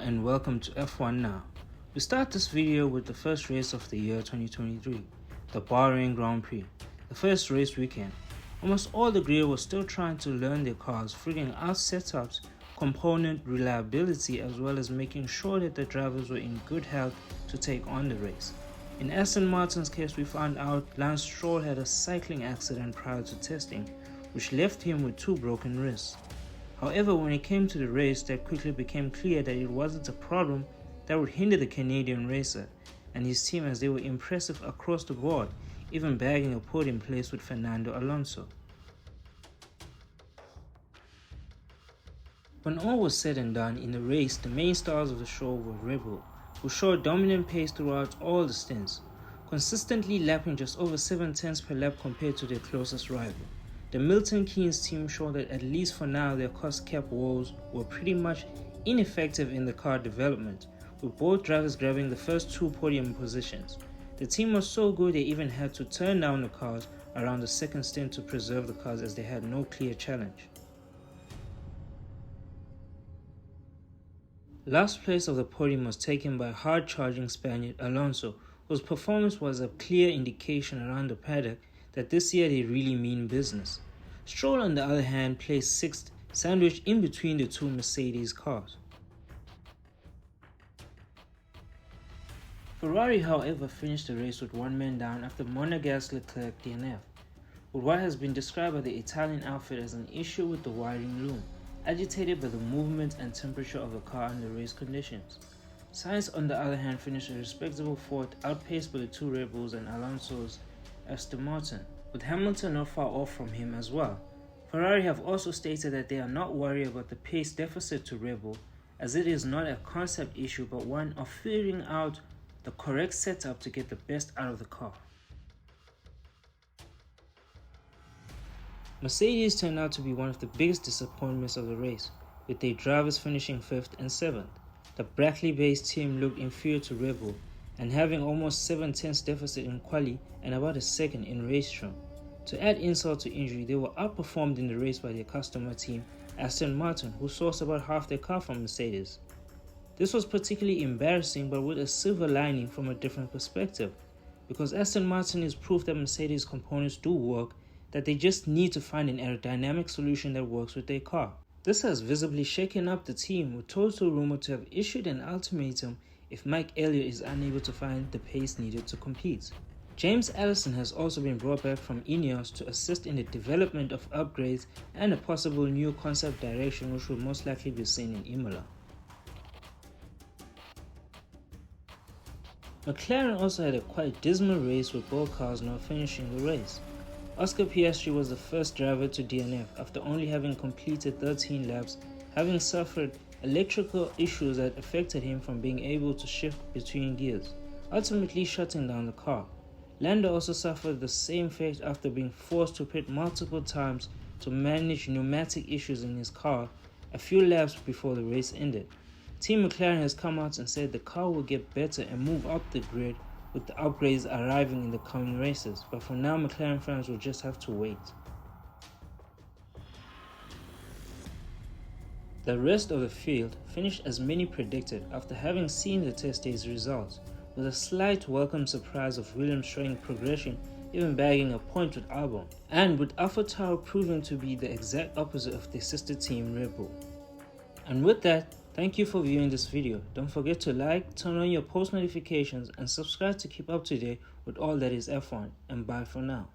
and welcome to F1 Now. We start this video with the first race of the year 2023, the Bahrain Grand Prix, the first race weekend. Almost all the grid were still trying to learn their cars, figuring out setups, component reliability, as well as making sure that the drivers were in good health to take on the race. In Aston Martin's case, we found out Lance Stroll had a cycling accident prior to testing, which left him with 2 broken wrists. However, when it came to the race, that quickly became clear that it wasn't a problem that would hinder the Canadian racer and his team, as they were impressive across the board, even bagging a podium place with Fernando Alonso. When all was said and done in the race, the main stars of the show were Red Bull, who showed dominant pace throughout all the stints, consistently lapping just over 7 tenths per lap compared to their closest rival. The Milton Keynes team showed that at least for now their cost-cap woes were pretty much ineffective in the car development, with both drivers grabbing the first 2 podium positions. The team was so good they even had to turn down the cars around the second stint to preserve the cars, as they had no clear challenge. Last place of the podium was taken by hard-charging Spaniard Alonso, whose performance was a clear indication around the paddock that this year they really mean business. Stroll, on the other hand, placed 6th, sandwiched in between the 2 Mercedes cars. Ferrari, however, finished the race with 1 man down after Monegasque Leclerc DNF, with what has been described by the Italian outfit as an issue with the wiring loom, agitated by the movement and temperature of the car under race conditions. Sainz, on the other hand, finished a respectable 4th, outpaced by the 2 Red Bulls and Alonso's Aston Martin, with Hamilton not far off from him as well. Ferrari have also stated that they are not worried about the pace deficit to Red Bull, as it is not a concept issue but one of figuring out the correct setup to get the best out of the car. Mercedes turned out to be one of the biggest disappointments of the race, with their drivers finishing 5th and 7th. The Brackley-based team looked inferior to Red Bull, and having almost 7 tenths deficit in quali and about a second in race trim. To add insult to injury, they were outperformed in the race by their customer team, Aston Martin, who sourced about half their car from Mercedes. This was particularly embarrassing, but with a silver lining from a different perspective, because Aston Martin is proof that Mercedes components do work, that they just need to find an aerodynamic solution that works with their car. This has visibly shaken up the team, with Toto rumored to have issued an ultimatum if Mike Elliott is unable to find the pace needed to compete. James Allison has also been brought back from Ineos to assist in the development of upgrades and a possible new concept direction, which will most likely be seen in Imola. McLaren also had a quite dismal race, with both cars not finishing the race. Oscar Piastri was the first driver to DNF after only having completed 13 laps, having suffered electrical issues that affected him from being able to shift between gears, ultimately shutting down the car. Lando also suffered the same fate after being forced to pit multiple times to manage pneumatic issues in his car a few laps before the race ended. Team McLaren has come out and said the car will get better and move up the grid, with the upgrades arriving in the coming races, but for now McLaren fans will just have to wait. The rest of the field finished as many predicted after having seen the test day's results, with a slight welcome surprise of Williams showing progression, even bagging a point with Albon, and with AlphaTauri proving to be the exact opposite of their sister team Red Bull. And with that, thank you for viewing this video. Don't forget to like, turn on your post notifications, and subscribe to keep up to date with all that is F1, and bye for now.